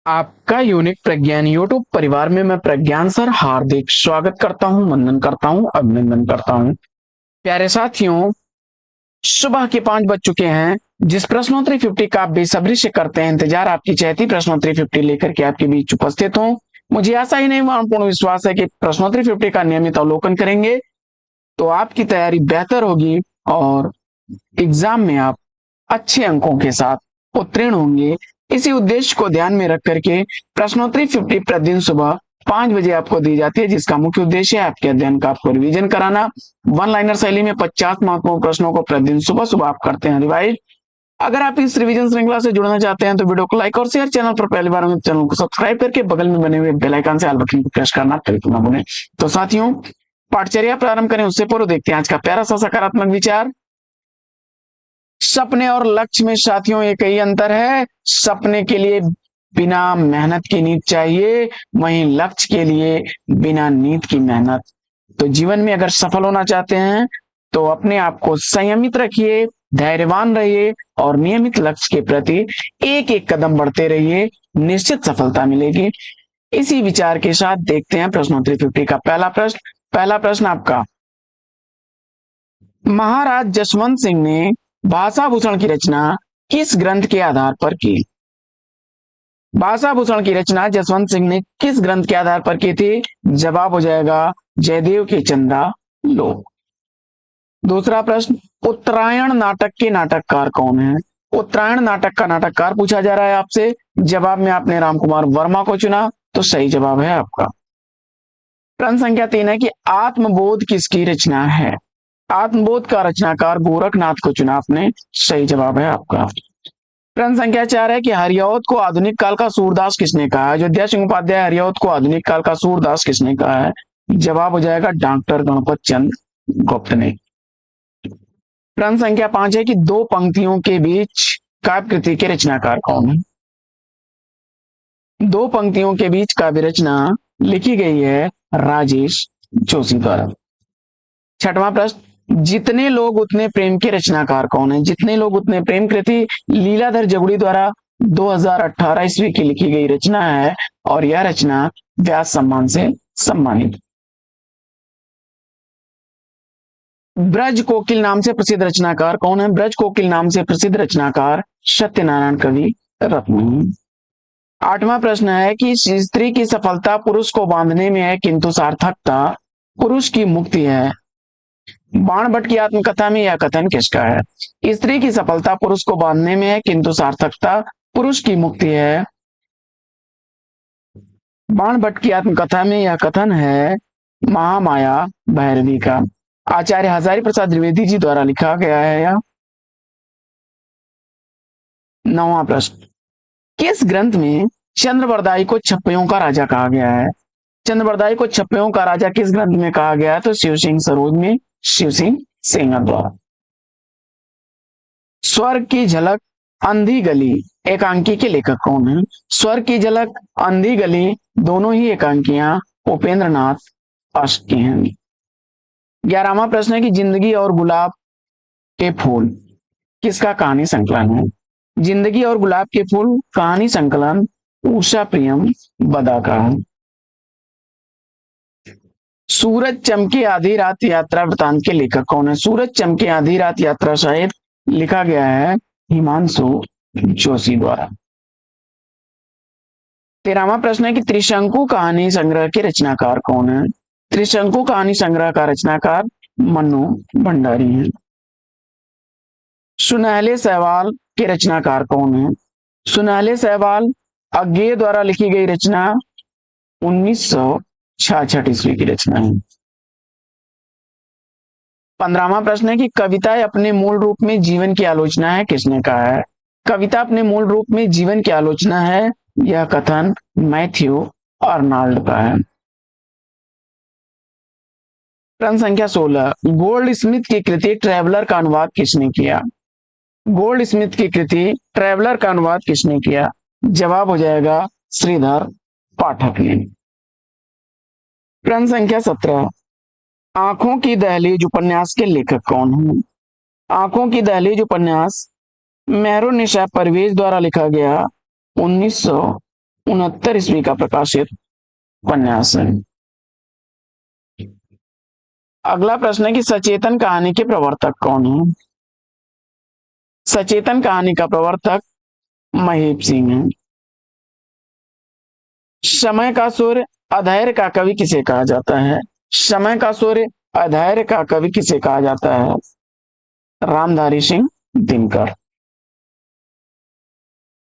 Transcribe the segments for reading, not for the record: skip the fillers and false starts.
आपका यूनिक प्रज्ञान यूट्यूब परिवार में मैं प्रज्ञान सर हार्दिक स्वागत करता हूं, वंदन करता हूं, अभिनंदन करता हूं। प्यारे साथियों, सुबह के 5 बज चुके हैं। जिस प्रश्नोत्तरी 50 का आप बेसब्री से करते हैं इंतजार, आपकी चहती प्रश्नोत्तरी 50 लेकर के आपके बीच उपस्थित हूं। मुझे आशा ही नहीं पूर्ण विश्वास है कि प्रश्नोत्तरी 50 का नियमित अवलोकन करेंगे तो आपकी तैयारी बेहतर होगी और एग्जाम में आप अच्छे अंकों के साथ उत्तीर्ण होंगे। इसी उद्देश्य को ध्यान में रख करके प्रश्नोत्तरी 50 प्रतिदिन सुबह 5 बजे आपको दी जाती है, जिसका मुख्य उद्देश्य है आपके अध्ययन का आपको रिवीजन कराना। वन लाइनर शैली में 50 महत्वपूर्ण प्रश्नों को प्रतिदिन सुबह सुबह आप करते हैं रिवाइज। अगर आप इस रिवीजन श्रृंखला से जुड़ना चाहते हैं तो वीडियो को लाइक और शेयर, चैनल पर पहली बार में चैनल को सब्सक्राइब करके बगल में बने हुए बेल आइकन से ऑल बटन को प्रेस करना बिल्कुल ना भूलें। तो साथियों, पाठचर्या प्रारंभ करें उससे पूर्व देखते हैं आज का प्यारा सा सकारात्मक विचार। सपने और लक्ष्य में साथियों एक ही अंतर है। सपने के लिए बिना मेहनत की नींद चाहिए, वहीं लक्ष्य के लिए बिना नींद की मेहनत। तो जीवन में अगर सफल होना चाहते हैं तो अपने आप को संयमित रखिए, धैर्यवान रहिए और नियमित लक्ष्य के प्रति एक एक कदम बढ़ते रहिए, निश्चित सफलता मिलेगी। इसी विचार के साथ देखते हैं प्रश्नोत्तरी 50 का पहला प्रश्न। पहला प्रश्न आपका, महाराज जसवंत सिंह ने भाषा भूषण की रचना किस ग्रंथ के आधार पर की? भाषा भूषण की रचना जसवंत सिंह ने किस ग्रंथ के आधार पर की थी? जवाब हो जाएगा जयदेव के चंद्रा लोक। दूसरा प्रश्न, उत्तरायण नाटक के नाटककार कौन है? उत्तरायण नाटक का नाटककार पूछा जा रहा है आपसे। जवाब में आपने राम कुमार वर्मा को चुना, तो सही जवाब है आपका। प्रश्न संख्या 3 है कि आत्मबोध किसकी रचना है? आत्मबोध का रचनाकार गोरखनाथ को चुना आपने, सही जवाब है आपका। प्रश्न संख्या 4 है कि हरिऔध को आधुनिक काल का सूरदास किसने कहा? अयोध्या सिंह उपाध्याय हरिऔध को आधुनिक काल का सूरदास किसने कहा है? जवाब हो जाएगा डॉक्टर गणपत चंद गुप्त ने। प्रश्न संख्या 5 है कि दो पंक्तियों के बीच काव्य कृति के रचनाकार कौन है? दो पंक्तियों के बीच काव्य रचना लिखी गई है राजेश जोशी द्वारा। छठवां प्रश्न, जितने लोग उतने प्रेम के रचनाकार कौन है? जितने लोग उतने प्रेम कृति लीलाधर जगुड़ी द्वारा 2018 ईस्वी की लिखी गई रचना है और यह रचना व्यास सम्मान से सम्मानित। ब्रज कोकिल नाम से प्रसिद्ध रचनाकार कौन है? ब्रज कोकिल नाम से प्रसिद्ध रचनाकार सत्यनारायण कवि रत्न। आठवां प्रश्न है कि स्त्री की सफलता पुरुष को बांधने में है किंतु सार्थकता पुरुष की मुक्ति है। बाण भट्ट की आत्मकथा में यह कथन किसका है? स्त्री की सफलता पुरुष को बांधने में है किंतु सार्थकता पुरुष की मुक्ति है। बाण भट्ट की आत्मकथा में यह कथन है महामाया भैरवी का। आचार्य हजारी प्रसाद द्विवेदी जी द्वारा लिखा गया है यह। नौवां प्रश्न, किस ग्रंथ में चंद्रवरदाई को छप्पयों का राजा कहा गया है? चंद्रवरदाई को छप्पयों का राजा किस ग्रंथ में कहा गया है? तो शिव सिंह सरोज में, शिव सिंह सेंगर द्वारा। स्वर्ग की झलक, अंधी गली एकांकी के लेखक कौन है? स्वर्ग की झलक, अंधी गली दोनों ही एकांकियां उपेंद्र नाथ अष्ट की हैं। 11वां प्रश्न है कि जिंदगी और गुलाब के फूल किसका कहानी संकलन है? जिंदगी और गुलाब के फूल कहानी संकलन उषा प्रियम बदा का है। सूरज चमके आधी रात यात्रा वृतांत के लेखक कौन है? सूरज चमके आधी रात यात्रा शायद लिखा गया है हिमांशु जोशी द्वारा। 13वां प्रश्न है कि त्रिशंकु कहानी संग्रह के रचनाकार कौन है? त्रिशंकु कहानी संग्रह का रचनाकार मन्नू भंडारी है। सुनहले सहवाल के रचनाकार कौन है? सुनहले सहवाल अज्ञेय द्वारा लिखी गई रचना 1966 ईस्वी की रचना है। 15वां प्रश्न है कि कविता अपने मूल रूप में जीवन की आलोचना है किसने कहा है? कविता अपने मूल रूप में जीवन की आलोचना है, यह कथन मैथ्यू आर्नाल्ड का है। प्रश्न संख्या 16, गोल्ड स्मिथ की कृति ट्रेवलर का अनुवाद किसने किया? गोल्ड स्मिथ की कृति ट्रेवलर का अनुवाद किसने किया? जवाब हो जाएगा श्रीधर पाठक ने। प्रश्न संख्या 17, आंखों की दहलीज उपन्यास के लेखक कौन है? आंखों की दहलीज उपन्यास मेहरुन्निसा परवेज द्वारा लिखा गया 1969 ईस्वी का प्रकाशित उपन्यास है। अगला प्रश्न है कि सचेतन कहानी के प्रवर्तक कौन है? सचेतन कहानी का प्रवर्तक महेश सिंह है। समय का सूर्य अधैर्य का कवि किसे कहा जाता है? समय का सूर्य अधैर्य का कवि किसे कहा जाता है? रामधारी सिंह दिनकर।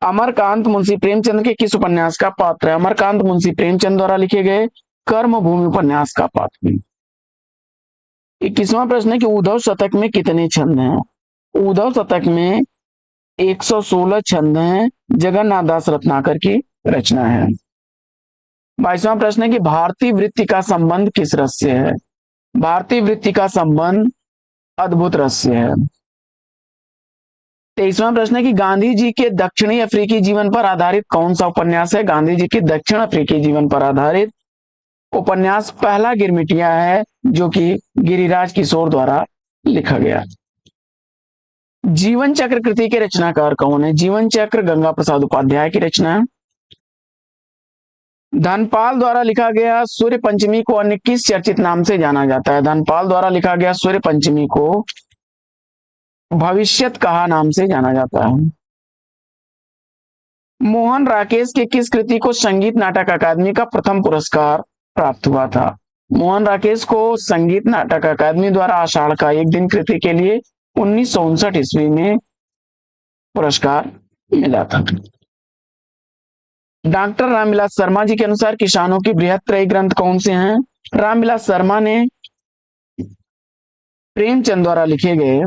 अमरकांत मुंशी प्रेमचंद के किस उपन्यास का पात्र है? अमरकांत मुंशी प्रेमचंद द्वारा लिखे गए कर्मभूमि उपन्यास का पात्र है। 21वां प्रश्न है कि उद्धव शतक में कितने छंद हैं? उद्धव शतक में 116 छंद हैं। जगन्नाथ दास रत्नाकर की रचना है। 22वां प्रश्न है कि भारतीय वृत्ति का संबंध किस रस से है? भारतीय वृत्ति का संबंध अद्भुत रस से है। 23वां प्रश्न है कि गांधी जी के दक्षिणी अफ्रीकी जीवन पर आधारित कौन सा उपन्यास है? गांधी जी के दक्षिण अफ्रीकी जीवन पर आधारित उपन्यास पहला गिरमिटिया है, जो कि गिरिराज किशोर द्वारा लिखा गया। जीवन चक्र कृति के रचनाकार कौन है? जीवन चक्र गंगा प्रसाद उपाध्याय की रचना है। धनपाल द्वारा लिखा गया सूर्य पंचमी को अन्य किस चर्चित नाम से जाना जाता है? धनपाल द्वारा लिखा गया सूर्य पंचमी को भविष्यत कहा नाम से जाना जाता है। मोहन राकेश के किस कृति को संगीत नाटक अकादमी का प्रथम पुरस्कार प्राप्त हुआ था? मोहन राकेश को संगीत नाटक अकादमी द्वारा आषाढ़ का एक दिन कृति के लिए 1959 ईस्वी में पुरस्कार मिला था। डॉक्टर रामविलास शर्मा जी के अनुसार किसानों की बृहत्त्रयी ग्रंथ कौन से हैं? रामविलास शर्मा ने प्रेमचंद द्वारा लिखे गए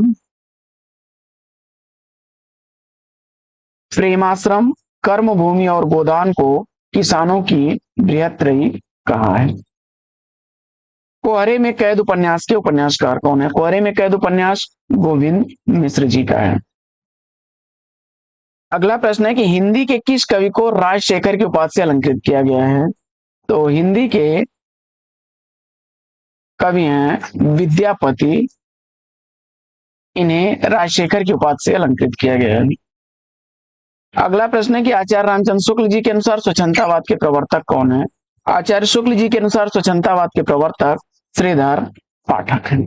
प्रेमाश्रम, कर्मभूमि और गोदान को किसानों की बृहत्त्रयी कहा है। कोहरे में कैद उपन्यास के उपन्यासकार कौन है? कोहरे में कैद उपन्यास गोविंद मिश्र जी का है। अगला प्रश्न है कि हिंदी के किस कवि को राजशेखर की उपाधि से अलंकृत किया गया है? तो हिंदी के कवि हैं विद्यापति, इन्हें राजशेखर की उपाधि से अलंकृत किया गया है। अगला प्रश्न है कि आचार्य रामचंद्र शुक्ल जी के अनुसार स्वच्छंदतावाद के प्रवर्तक कौन है? आचार्य शुक्ल जी के अनुसार स्वच्छंदतावाद के प्रवर्तक श्रीधर पाठक है।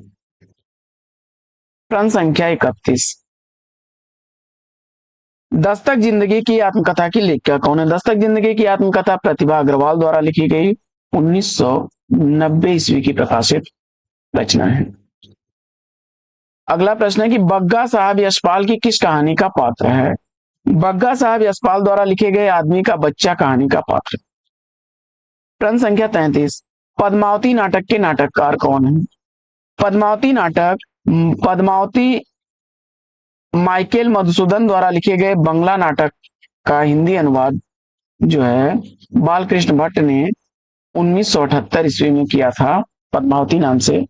प्रश्न संख्या 31, दस्तक जिंदगी की आत्मकथा की लेखिका कौन है? दस्तक जिंदगी की आत्मकथा प्रतिभा अग्रवाल द्वारा लिखी गई 1990 ईस्वी की प्रकाशित रचना है। अगला प्रश्न है कि बग्गा साहब यशपाल की किस कहानी का पात्र है? बग्गा साहब यशपाल द्वारा लिखे गए आदमी का बच्चा कहानी का पात्र। प्रश्न संख्या 33, पद्मावती नाटक के नाटककार कौन है? पद्मावती माइकेल मधुसूदन द्वारा लिखे गए बंगला नाटक का हिंदी अनुवाद जो है बालकृष्ण भट्ट ने 1978 ईस्वी में किया था, पद्मावती नाम से।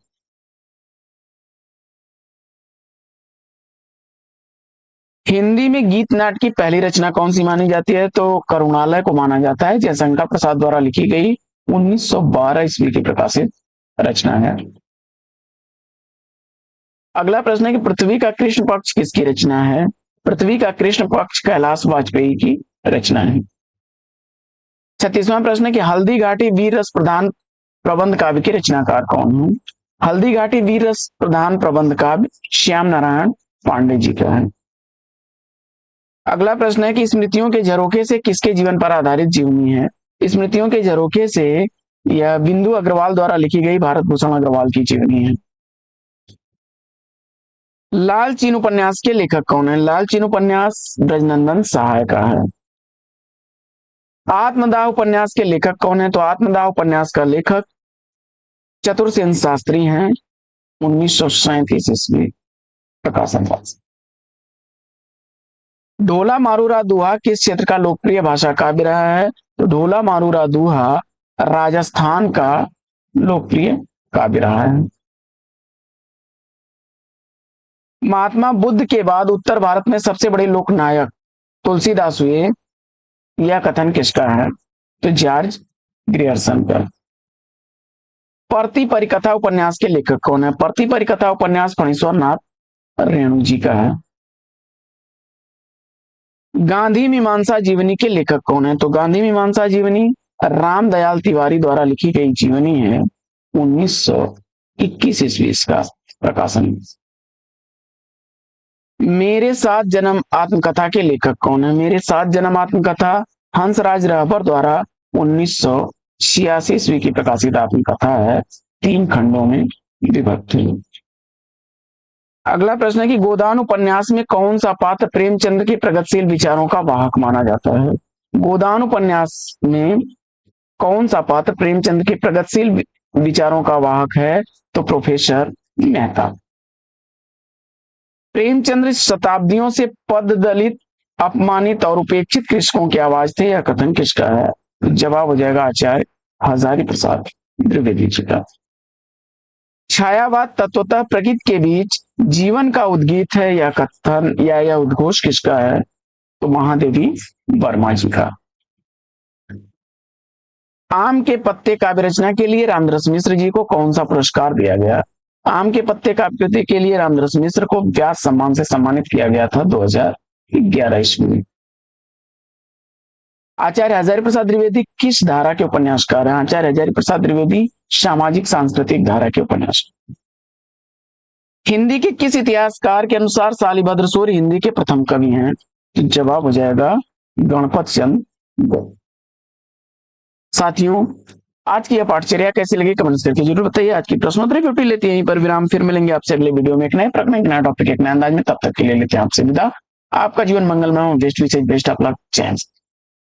हिंदी में गीत नाट्य की पहली रचना कौन सी मानी जाती है? तो करुणालय को माना जाता है, जयशंकर प्रसाद द्वारा लिखी गई 1912 ईस्वी की प्रकाशित रचना है। अगला प्रश्न है कि पृथ्वी का कृष्ण पक्ष किसकी रचना है? पृथ्वी का कृष्ण पक्ष कैलाश वाजपेयी की रचना है। 36वां प्रश्न है कि हल्दी घाटी वीर रस प्रधान प्रबंध काव्य के रचनाकार कौन है? हल्दी घाटी वीर रस प्रधान प्रबंध काव्य श्याम नारायण पांडे जी का है। अगला प्रश्न है कि स्मृतियों के झरोखे से किसके जीवन पर आधारित जीवनी है? स्मृतियों के झरोखे से यह बिंदु अग्रवाल द्वारा लिखी गई भारत भूषण अग्रवाल की जीवनी है। लाल चीन उपन्यास के लेखक कौन है? लाल चीन उपन्यास ब्रजनंदन सहाय का है। आत्मदाह उपन्यास के लेखक कौन है? तो आत्मदाह उपन्यास का लेखक चतुरसेन शास्त्री हैं, 1937 ईस्वी प्रकाशन। ढोला मारूरा दूहा किस क्षेत्र का लोकप्रिय भाषा काव्य रहा है? तो ढोला मारूरा दूहा राजस्थान का लोकप्रिय काव्य रहा है। महात्मा बुद्ध के बाद उत्तर भारत में सबसे बड़े लोकनायक तुलसीदास हुए, यह कथन किसका है? तो जॉर्ज ग्रियर्सन का। परती परिकथा उपन्यास के लेखक कौन है? परती परिकथा उपन्यास फणीश्वर नाथ रेणु जी का है। गांधी मीमांसा जीवनी के लेखक कौन है? तो गांधी मीमांसा जीवनी रामदयाल तिवारी द्वारा लिखी गई जीवनी है। 1921 ईस्वी इसका प्रकाशन। मेरे साथ जन्म आत्मकथा के लेखक कौन है? मेरे साथ जन्म आत्मकथा हंसराज रहबर द्वारा 1986 ईस्वी की प्रकाशित आत्मकथा है, 3 खंडों में विभक्त है। अगला प्रश्न है कि गोदान उपन्यास में कौन सा पात्र प्रेमचंद के प्रगतिशील विचारों का वाहक माना जाता है? गोदान उपन्यास में कौन सा पात्र प्रेमचंद के प्रगतिशील विचारों का वाहक है? तो प्रोफेसर मेहता। प्रेमचंद्र शताब्दियों से पद दलित, अपमानित और उपेक्षित कृषकों की आवाज थे, यह कथन किसका है? तो जवाब हो जाएगा आचार्य हजारी प्रसाद द्विवेदी जी का। छायावाद तत्वतः प्रकृति के बीच जीवन का उद्गीत है, यह कथन या यह उद्घोष किसका है? तो महादेवी वर्मा जी का। आम के पत्ते काव्य रचना के लिए रामदास मिश्र जी को कौन सा पुरस्कार दिया गया? आम के पत्ते काव्य के लिए रामदास मिश्र को व्यास सम्मान से सम्मानित किया गया था 2011 ईस्वी में। आचार्य हजारी प्रसाद द्विवेदी किस धारा के उपन्यासकार हैं? आचार्य हजारी प्रसाद द्विवेदी सामाजिक सांस्कृतिक धारा के उपन्यासकार। हिंदी के किस इतिहासकार के अनुसार शालिभद्र सूर्य हिंदी के प्रथम कवि हैं? तो जवाब हो जाएगा गणपत चंद्र। साथियों, आज की यह पाठचर्या कैसी लगी कमेंट्स करके जरूर बताइए। आज की प्रश्नोत्तरी ड्यूटी लेते हैं यहीं पर विराम, फिर मिलेंगे आपसे अगले वीडियो में एक नए प्रश्न, एक नया टॉपिक, एक नए अंदाज में। तब तक के लिए लेते हैं आपसे विदा। आपका जीवन मंगलमय हो, बेस्ट विशेष बेस्ट ऑफ लक, जय हिंद।